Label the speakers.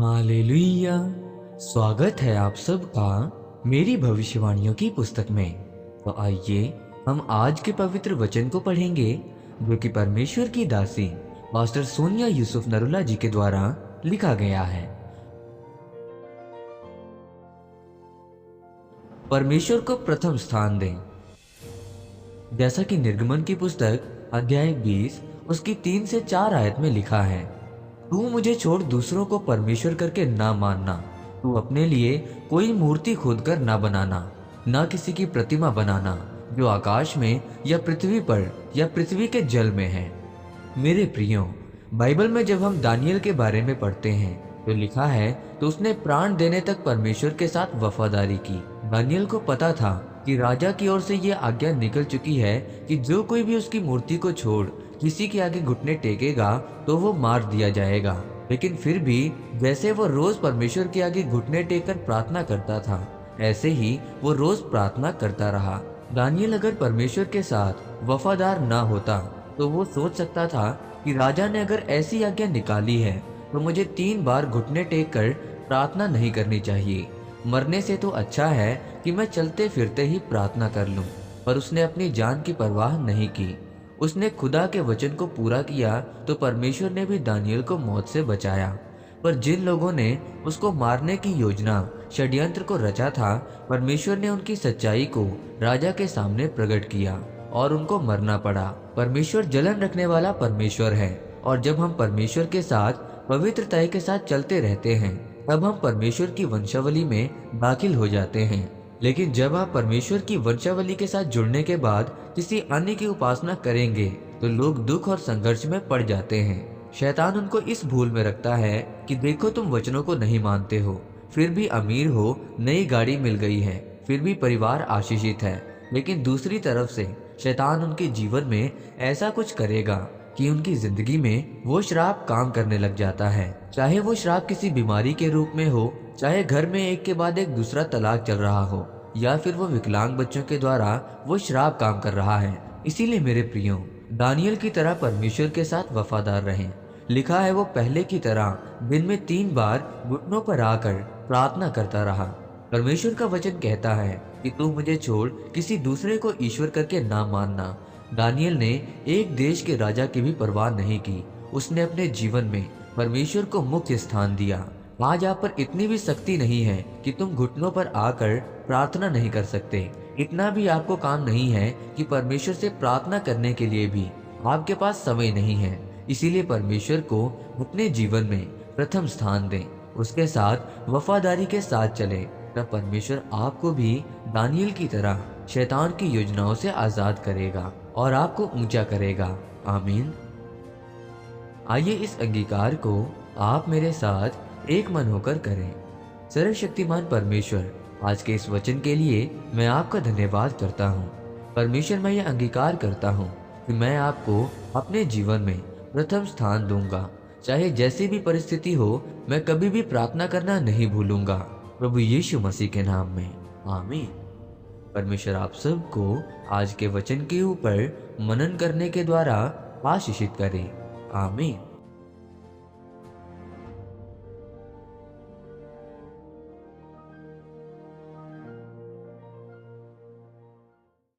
Speaker 1: Hallelujah. स्वागत है आप सबका मेरी भविष्यवाणियों की पुस्तक में। तो आइए हम आज के पवित्र वचन को पढ़ेंगे, जो कि परमेश्वर की दासी मास्टर सोनिया यूसुफ नरुला जी के द्वारा लिखा गया है। परमेश्वर को प्रथम स्थान दें। जैसा कि निर्गमन की पुस्तक अध्याय 20 उसकी 3 से 4 आयत में लिखा है, तू मुझे छोड़ दूसरों को परमेश्वर करके ना मानना। तू अपने लिए कोई मूर्ति खोद कर ना बनाना, ना किसी की प्रतिमा बनाना जो आकाश में या पृथ्वी पर या पृथ्वी के जल में है। मेरे प्रियो, बाइबल में जब हम दानियल के बारे में पढ़ते हैं तो लिखा है, तो उसने प्राण देने तक परमेश्वर के साथ वफादारी की। दानियल को पता था कि राजा की ओर से यह आज्ञा निकल चुकी है कि जो कोई भी उसकी मूर्ति को छोड़ किसी के आगे घुटने टेकेगा तो वो मार दिया जाएगा। लेकिन फिर भी जैसे वो रोज परमेश्वर के आगे घुटने टेक कर प्रार्थना करता था, ऐसे ही वो रोज प्रार्थना करता रहा। दानियल अगर परमेश्वर के साथ वफादार ना होता तो वो सोच सकता था कि राजा ने अगर ऐसी आज्ञा निकाली है तो मुझे 3 बार घुटने टेक कर प्रार्थना नहीं करनी चाहिए। मरने से तो अच्छा है कि मैं चलते फिरते ही प्रार्थना कर लूं। पर उसने अपनी जान की परवाह नहीं की। उसने खुदा के वचन को पूरा किया तो परमेश्वर ने भी दानियल को मौत से बचाया। पर जिन लोगों ने उसको मारने की योजना षड्यंत्र को रचा था, परमेश्वर ने उनकी सच्चाई को राजा के सामने प्रकट किया और उनको मरना पड़ा। परमेश्वर जलन रखने वाला परमेश्वर है, और जब हम परमेश्वर के साथ पवित्रता के साथ चलते रहते हैं तब हम परमेश्वर की वंशावली में दाखिल हो जाते हैं। लेकिन जब आप परमेश्वर की वंशावली के साथ जुड़ने के बाद किसी अन्य की उपासना करेंगे तो लोग दुख और संघर्ष में पड़ जाते हैं। शैतान उनको इस भूल में रखता है कि देखो, तुम वचनों को नहीं मानते हो, फिर भी अमीर हो, नई गाड़ी मिल गई है, फिर भी परिवार आशीषित है। लेकिन दूसरी तरफ से शैतान उनके जीवन में ऐसा कुछ करेगा कि उनकी जिंदगी में वो श्राप काम करने लग जाता है। चाहे वो श्राप किसी बीमारी के रूप में हो, चाहे घर में एक के बाद एक दूसरा तलाक चल रहा हो, या फिर वो विकलांग बच्चों के द्वारा वो श्राप काम कर रहा है। इसीलिए मेरे प्रियो, दानियल की तरह परमेश्वर के साथ वफादार रहें। लिखा है, वो पहले की तरह दिन में 3 बार घुटनों पर आकर प्रार्थना करता रहा। परमेश्वर का वचन कहता है कि तू मुझे छोड़ किसी दूसरे को ईश्वर करके ना मानना। दानियल ने एक देश के राजा की भी परवाह नहीं की। उसने अपने जीवन में परमेश्वर को मुख्य स्थान दिया। आज आप पर इतनी भी शक्ति नहीं है कि तुम घुटनों पर आकर प्रार्थना नहीं कर सकते। इतना भी आपको काम नहीं है कि परमेश्वर से प्रार्थना करने के लिए भी आपके पास समय नहीं है। इसीलिए परमेश्वर को अपने जीवन में प्रथम स्थान दें, उसके साथ वफादारी के साथ चले, तब परमेश्वर आपको भी दानियल की तरह शैतान की योजनाओं से आजाद करेगा और आपको ऊंचा करेगा। आमीन। आइए इस अंगीकार को आप मेरे साथ एक मन होकर करें। सर्वशक्तिमान परमेश्वर, आज के इस वचन के लिए मैं आपका धन्यवाद करता हूँ। परमेश्वर, मैं ये अंगीकार करता हूँ कि मैं आपको अपने जीवन में प्रथम स्थान दूंगा। चाहे जैसी भी परिस्थिति हो, मैं कभी भी प्रार्थना करना नहीं भूलूंगा। प्रभु यीशु मसीह के नाम में, आमीन। परमेश्वर आप सबको आज के वचन के ऊपर मनन करने के द्वारा आशीषित करे। आमीन।